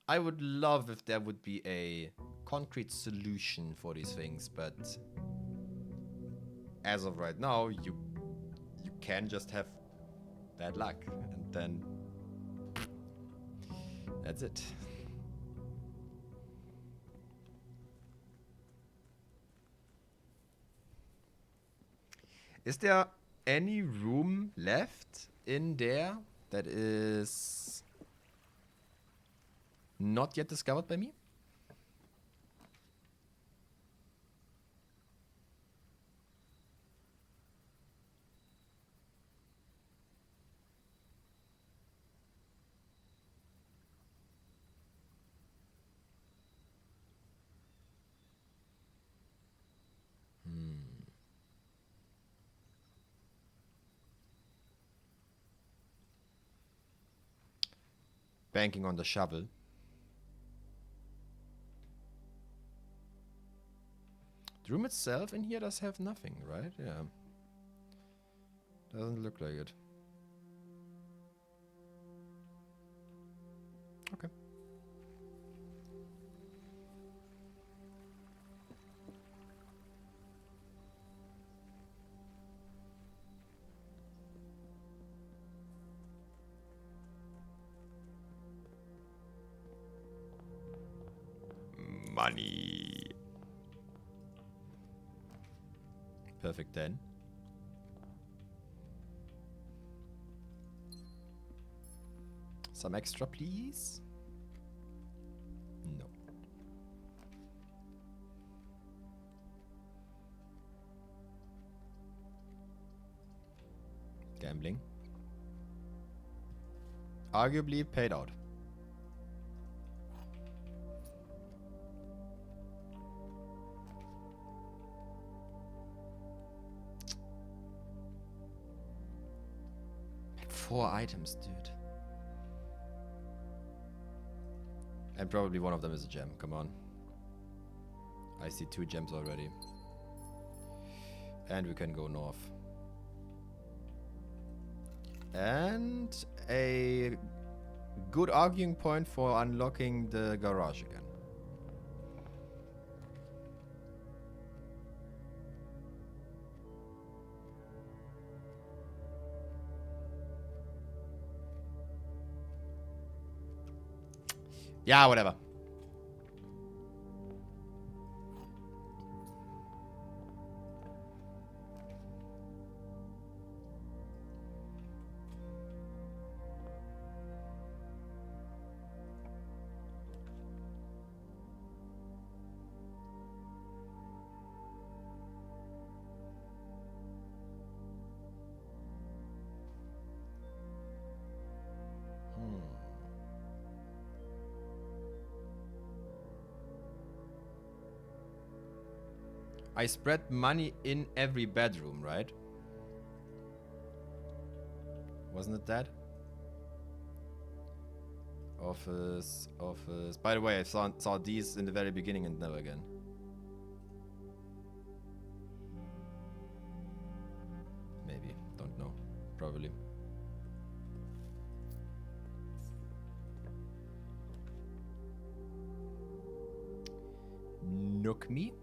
I would love if there would be a concrete solution for these things, but as of right now, you can just have bad luck, and then that's it. Is there any room left in there that is not yet discovered by me? Banking on the shovel. The room itself in here does have nothing, right? Yeah. Doesn't look like it. Okay. Money. Perfect then. Some extra, please. No. Gambling. Arguably paid out. Like 4 items, dude. And probably one of them is a gem. Come on. I see 2 gems already. And we can go north. And a good arguing point for unlocking the garage again. Yeah, whatever. I spread money in every bedroom, right? Wasn't it that? Office, office. By the way, I saw these in the very beginning and never again. Maybe. Don't know. Probably. Nook me.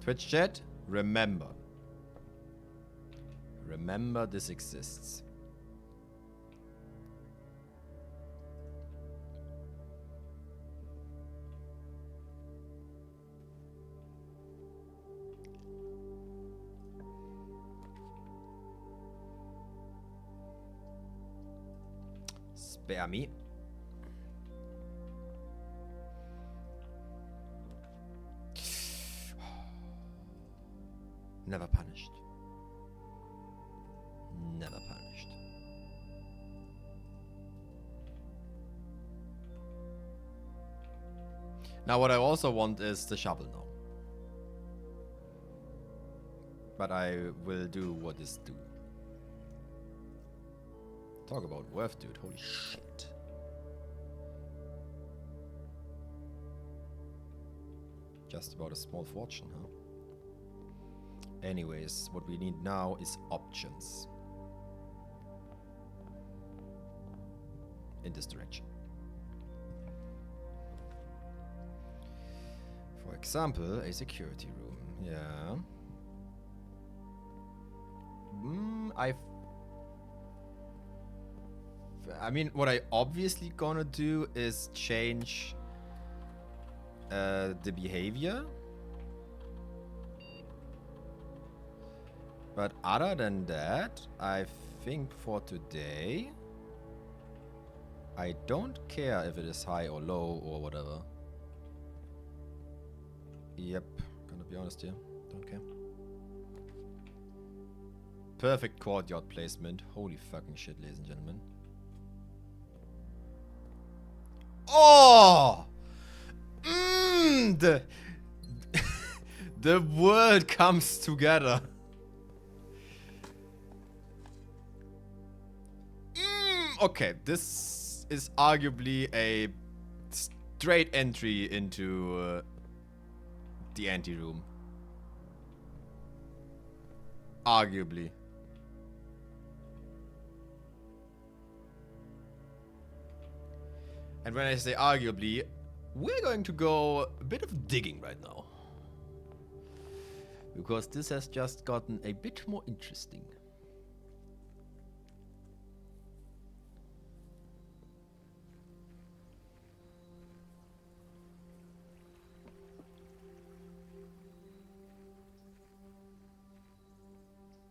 Twitch chat, remember. Remember this exists. Spare me. Never punished. Never punished. Now what I also want is the shovel now. But I will do what is due. Talk about worth, dude. Holy shit. Just about a small fortune, huh? Anyways, what we need now is options. In this direction. For example, a security room. Yeah. I mean, what I obviously gonna do is change the behavior. But other than that, I think for today, I don't care if it is high or low or whatever. Yep, gonna be honest here. Don't care. Perfect courtyard placement. Holy fucking shit, ladies and gentlemen. Oh! The the world comes together. Okay, this is arguably a straight entry into the anteroom. Arguably. And when I say arguably, we're going to go a bit of digging right now. Because this has just gotten a bit more interesting.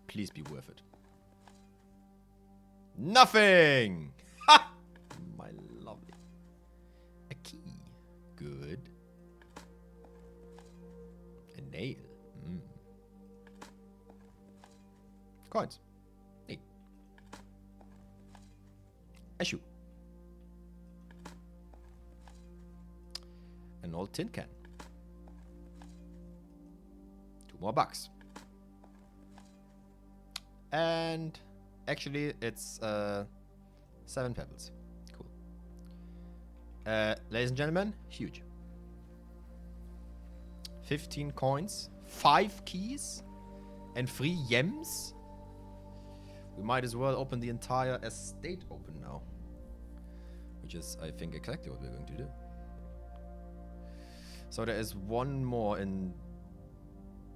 Please be worth it. Nothing! Ha! My lovely. A key. Good. A nail. Coins. Neat. A shoe. An old tin can. 2 more bucks. And actually, it's 7 pebbles. Cool. Ladies and gentlemen, huge. 15 coins, 5 keys, and 3 yems. We might as well open the entire estate open now. Which is, I think, exactly what we're going to do. So there is one more in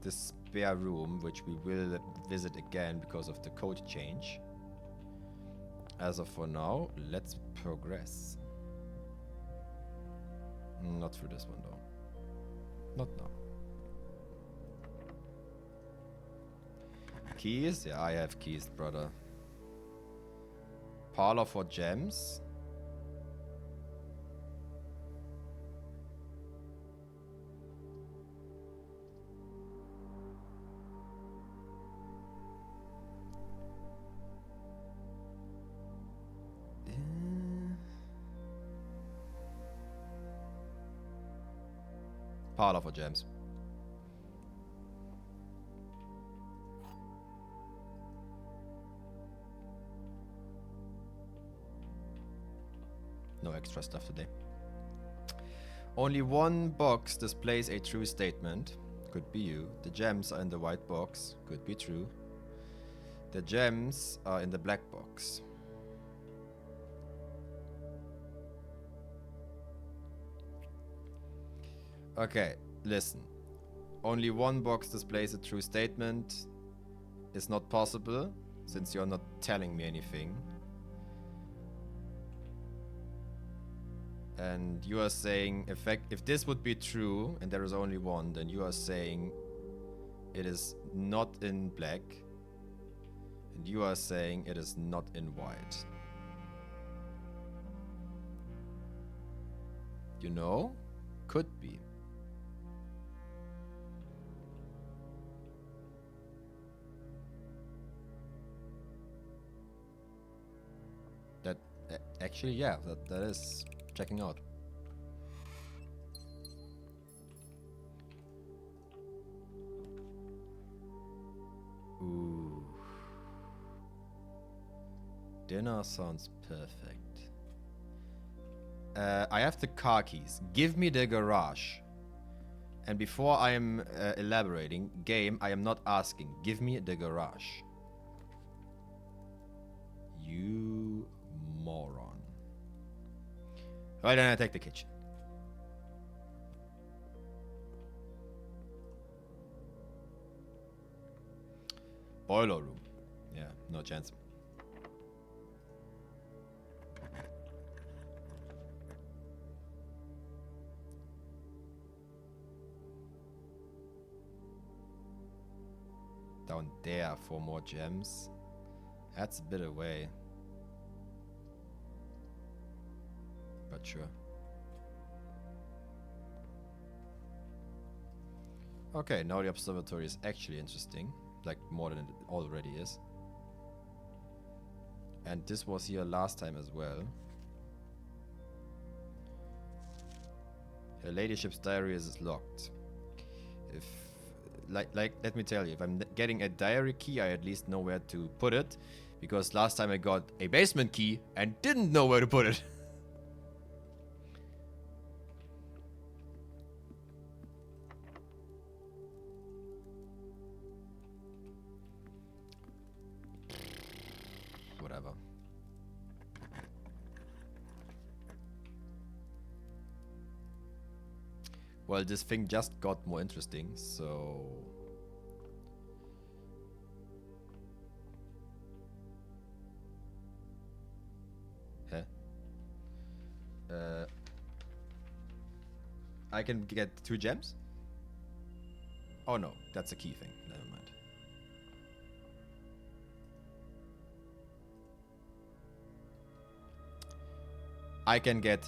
this spare room, which we will visit again because of the code change. As of for now, let's progress. Not through this one though. Not now. Keys? Yeah, I have keys, brother. Parlor for gems. Parlor for gems. No extra stuff today. Only one box displays a true statement. Could be you. The gems are in the white box. Could be true. The gems are in the black box. Okay, listen. Only one box displays a true statement. Is not possible, since you're not telling me anything. And you are saying, if this would be true, and there is only one, then you are saying it is not in black. And you are saying it is not in white. You know? Could be. That, actually, yeah, that is checking out. Ooh. Dinner sounds perfect. I have the car keys. Give me the garage. And before I am elaborating, game, I am not asking. Give me the garage. You moron. Right, then I take the kitchen. Boiler room. Yeah, no chance. Down there for more gems. That's a bit away. But sure. Okay, now the observatory is actually interesting. Like, more than it already is. And this was here last time as well. Her ladyship's diary is locked. If, let me tell you, if I'm getting a diary key, I at least know where to put it. Because last time I got a basement key and didn't know where to put it. Whatever. Well, this thing just got more interesting, so... Huh? I can get 2 gems? Oh no, that's a key thing. Never mind. I can get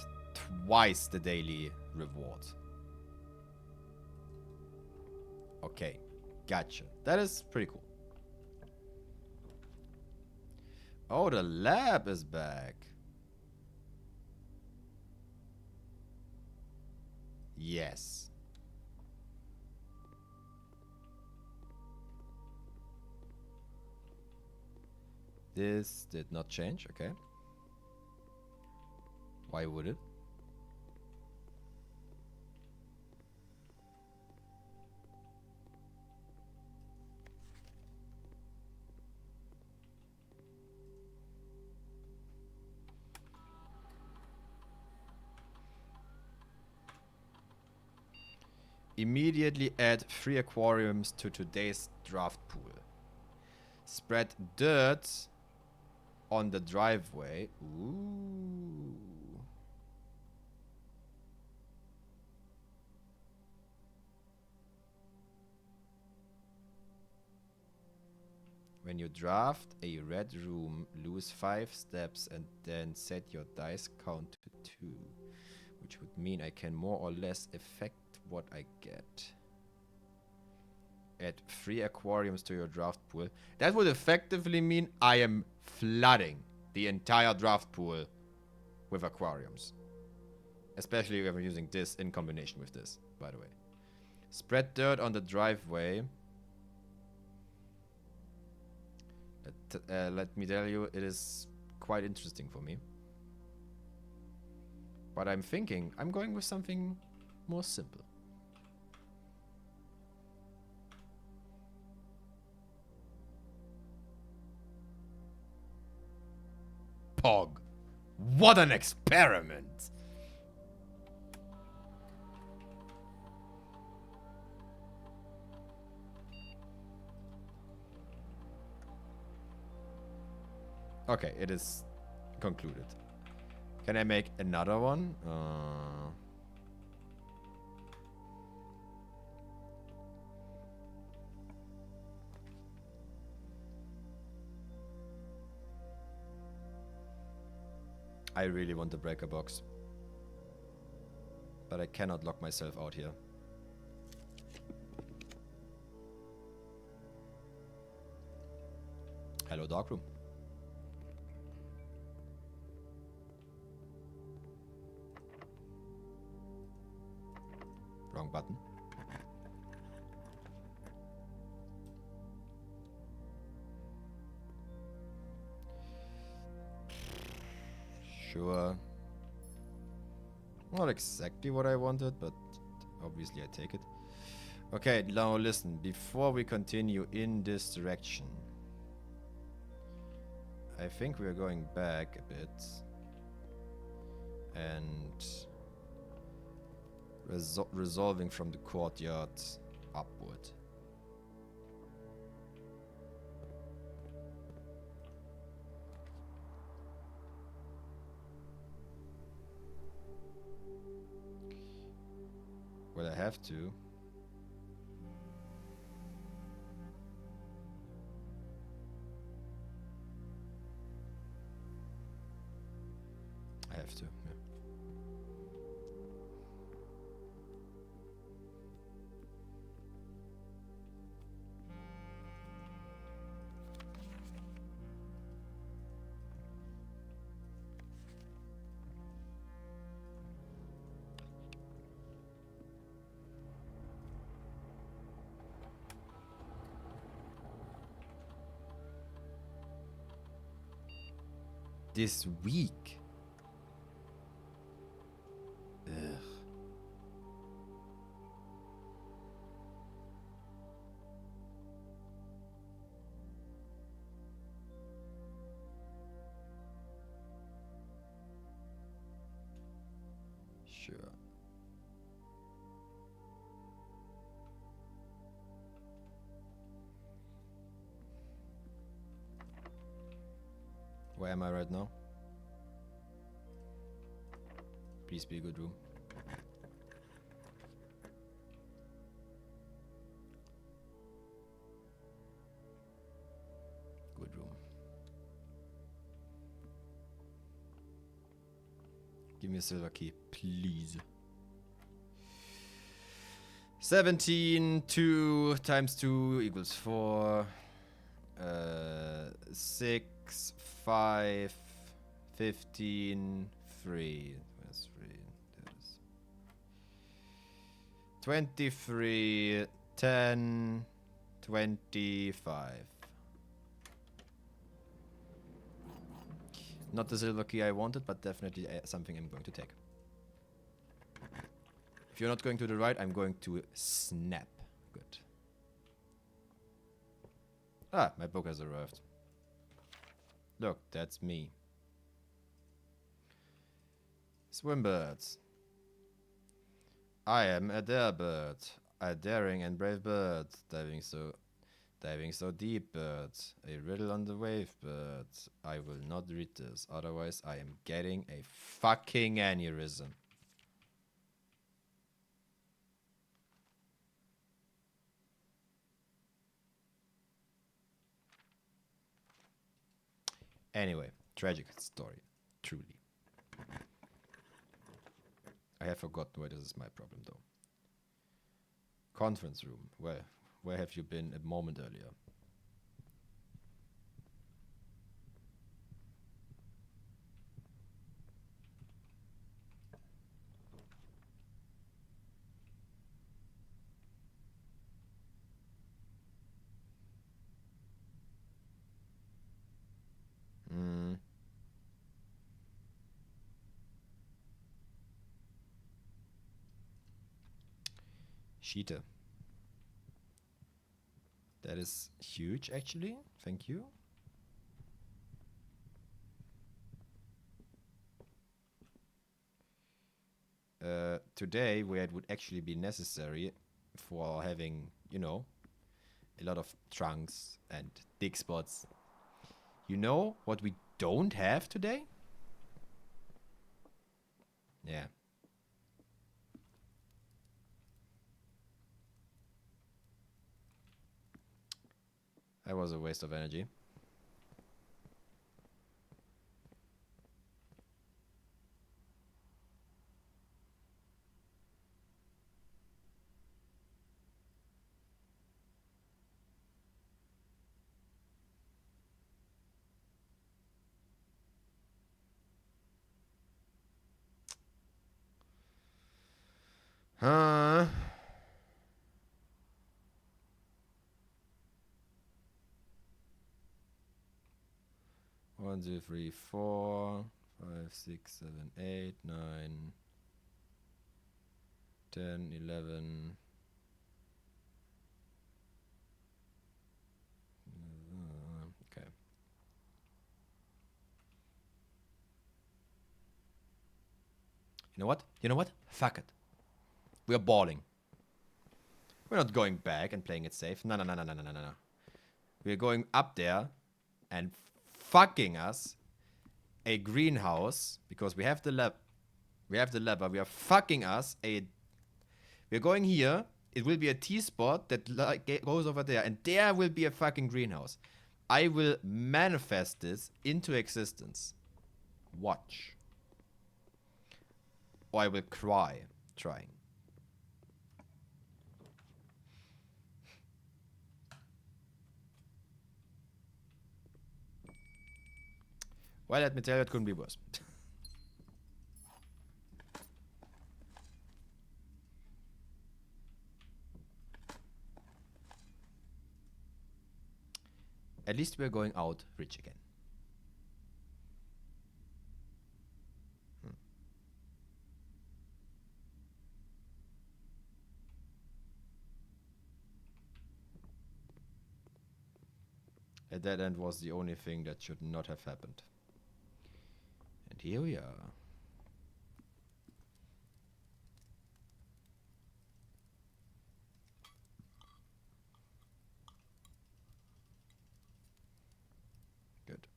twice the daily reward. Okay, gotcha. That is pretty cool. Oh, the lab is back. Yes. This did not change, okay. Why would it? Immediately add 3 aquariums to today's draft pool. Spread dirt on the driveway. Ooh. When you draft a red room, lose 5 steps and then set your dice count to 2. Which would mean I can more or less affect what I get. Add 3 aquariums to your draft pool. That would effectively mean I am flooding the entire draft pool with aquariums. Especially if I'm using this in combination with this, by the way. Spread dirt on the driveway. Let me tell you, it is quite interesting for me. But I'm thinking, I'm going with something more simple. Pog. What an experiment! Okay, it is concluded. Can I make another one? I really want the breaker box. But I cannot lock myself out here. Hello, Darkroom. Wrong button. Sure. Not exactly what I wanted, but obviously I take it. Okay, now listen. Before we continue in this direction, I think we're going back a bit and resolving from the courtyard upward. Well, I have to. I have to, yeah. This week? Ugh. Sure. Where am I right now? Please be a good room. Good room. Give me a silver key, please. 17, 2 times 2 equals 4. 6, 5, 15, 3. That's 3. That is 23, 10, 25. Not the silver key I wanted, but definitely something I'm going to take. If you're not going to the right, I'm going to snap. Good. Ah, my book has arrived. Look, that's me. Swimbirds. I am a darebird. A daring and brave bird. Diving so deep, bird. A riddle on the wave, bird. I will not read this, otherwise I am getting a fucking aneurysm. Anyway, tragic story. Truly. I have forgotten why this is my problem, though. Conference room. Well, where have you been a moment earlier? Hmm. Sheeta. That is huge, actually. Thank you. Today, where it would actually be necessary for having, you know, a lot of trunks and dig spots. You know what we don't have today? Yeah. That was a waste of energy. Huh? 1, 2, 3, 4, 5, 6, 7, 8, 9, 10, 11, You know what? You know what? Fuck it. We are balling. We're not going back and playing it safe. No, no, no, no, no, no, no, no. We're going up there and fucking us a greenhouse because we have the we have the lever. We are fucking us a. We're going here. It will be a T-spot that goes over there, and there will be a fucking greenhouse. I will manifest this into existence. Watch. Or I will cry trying. Well, let me tell you, it couldn't be worse. At least we're going out rich again. A dead end was the only thing that should not have happened. And here we are. Good.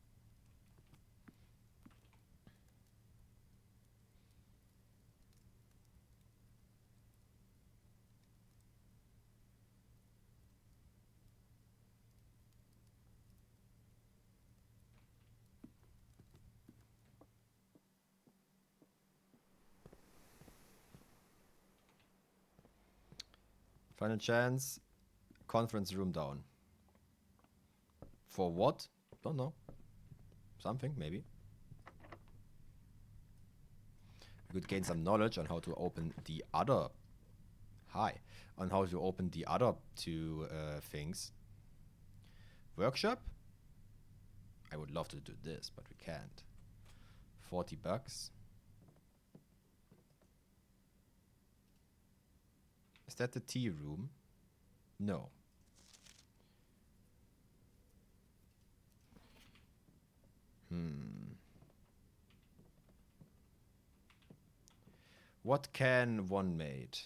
Final chance. Conference room down. For what? Don't know. Something, maybe. We could gain some knowledge on how to open the other... on how to open the other two things. Workshop? I would love to do this, but we can't. $40. Is that the tea room? No. What can one made?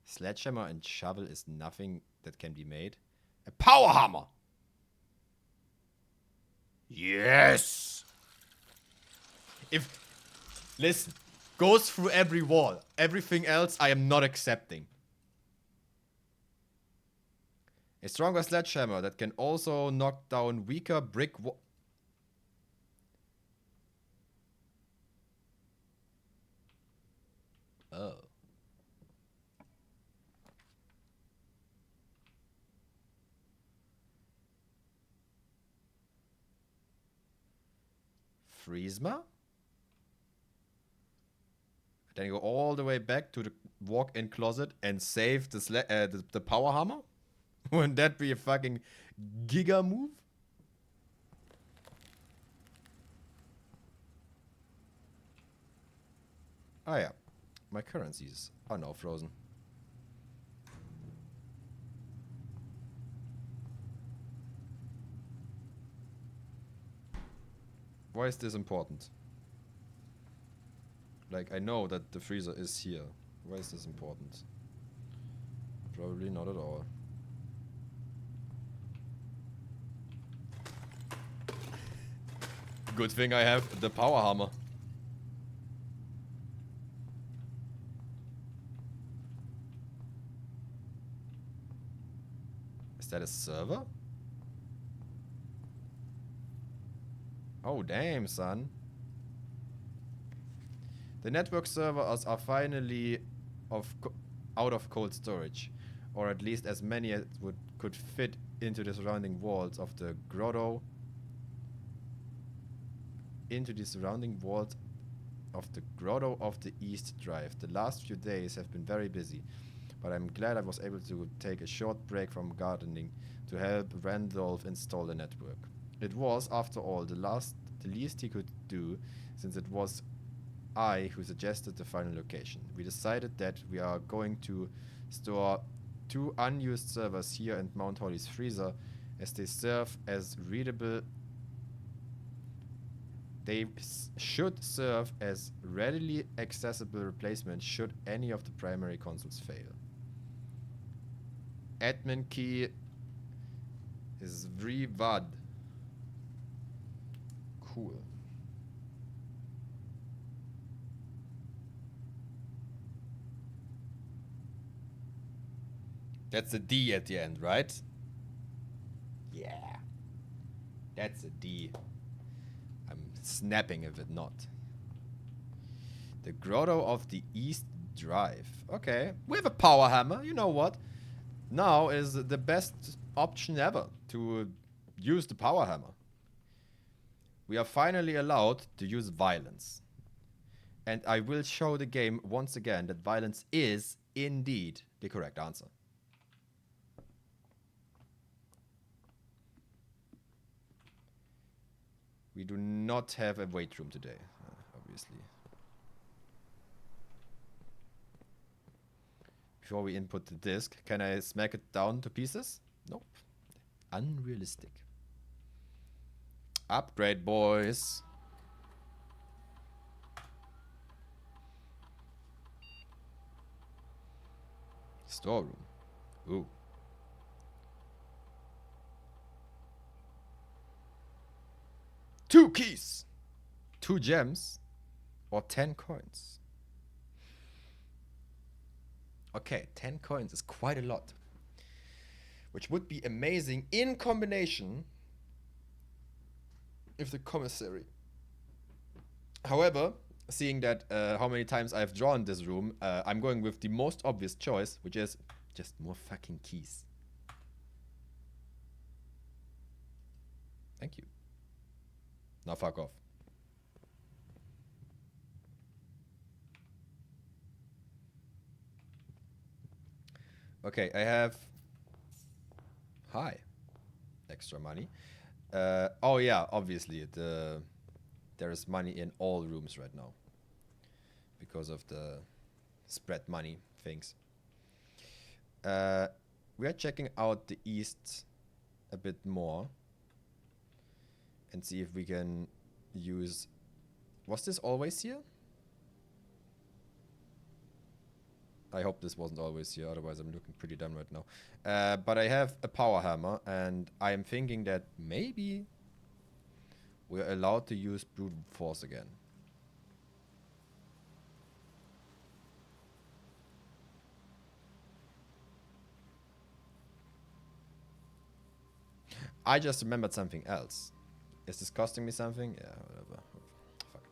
Sledgehammer and shovel is nothing that can be made. A power hammer! Yes! Listen, goes through every wall. Everything else I am not accepting. A stronger sledgehammer that can also knock down weaker brick wall. Oh. Friesma? Then you go all the way back to the walk-in closet and save the power hammer? Wouldn't that be a fucking giga move? Oh yeah. My currencies are now frozen. Why is this important? Like, I know that the freezer is here. Why is this important? Probably not at all. Good thing I have the power hammer. Is that a server? Oh, damn, son. The network servers are finally out of cold storage. Or at least as many as could fit into the surrounding walls of the grotto. Into the surrounding walls of the grotto of the East Drive. The last few days have been very busy. But I'm glad I was able to take a short break from gardening to help Randolph install the network. It was, after all, the least he could do, since it was I who suggested the final location. We decided that we are going to store 2 unused servers here in Mount Holly's freezer, as they serve as readable They should serve as readily accessible replacement should any of the primary consoles fail. Admin key is VRIVAD. Cool. That's a D at the end, right? Yeah. That's a D. I'm snapping if it not. The Grotto of the East Drive. Okay. We have a power hammer. You know what? Now is the best option ever to use the power hammer. We are finally allowed to use violence. And I will show the game once again that violence is indeed the correct answer. We do not have a weight room today, obviously. Before we input the disk, can I smack it down to pieces? Nope. Unrealistic. Upgrade, boys. Storeroom. Ooh. Two keys. 2 gems. Or 10 coins. Okay, 10 coins is quite a lot. Which would be amazing in combination with the commissary. However, seeing that how many times I've drawn this room, I'm going with the most obvious choice, which is just more fucking keys. Thank you. Now fuck off. Okay, I have... Hi. Extra money. Oh yeah, obviously, there is money in all rooms right now. Because of the spread money things. We are checking out the east a bit more. And see if we can use... Was this always here? I hope this wasn't always here, otherwise I'm looking pretty dumb right now. But I have a power hammer, and I am thinking that maybe we're allowed to use brute force again. I just remembered something else. Is this costing me something? Yeah, whatever. Fuck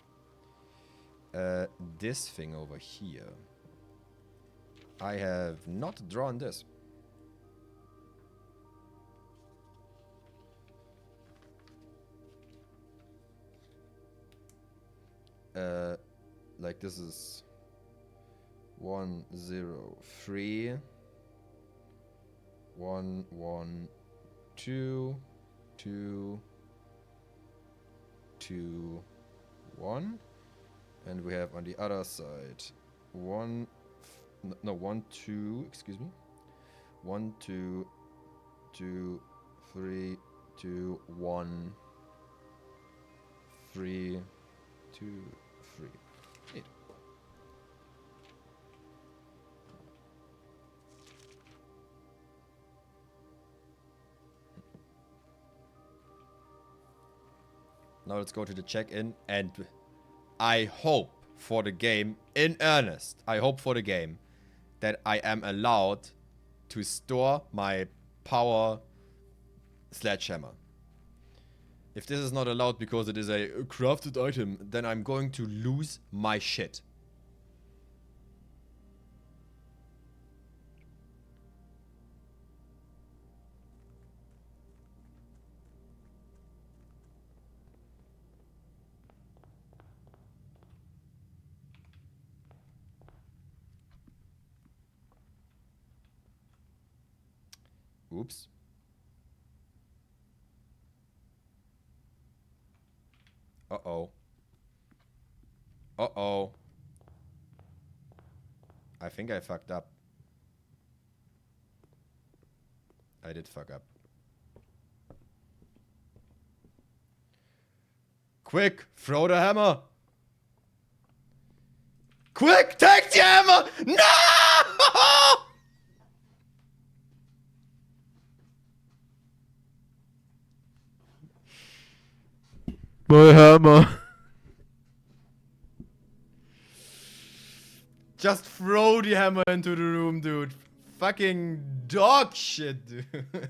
it. This thing over here. I have not drawn this. Like this is 103 112 2 2 1, and we have on the other side 1 2, excuse me, 1 2 2 3 2 1 3 2 3 8. Now let's go to the check-in, and I hope for the game, in earnest, I hope for the game that I am allowed to store my power sledgehammer. If this is not allowed because it is a crafted item, then I'm going to lose my shit. Oops. Uh-oh. Uh-oh. I think I fucked up. I did fuck up. Quick, throw the hammer. Quick, take the hammer! No! My hammer. Just throw the hammer into the room, dude. Fucking dog shit, dude.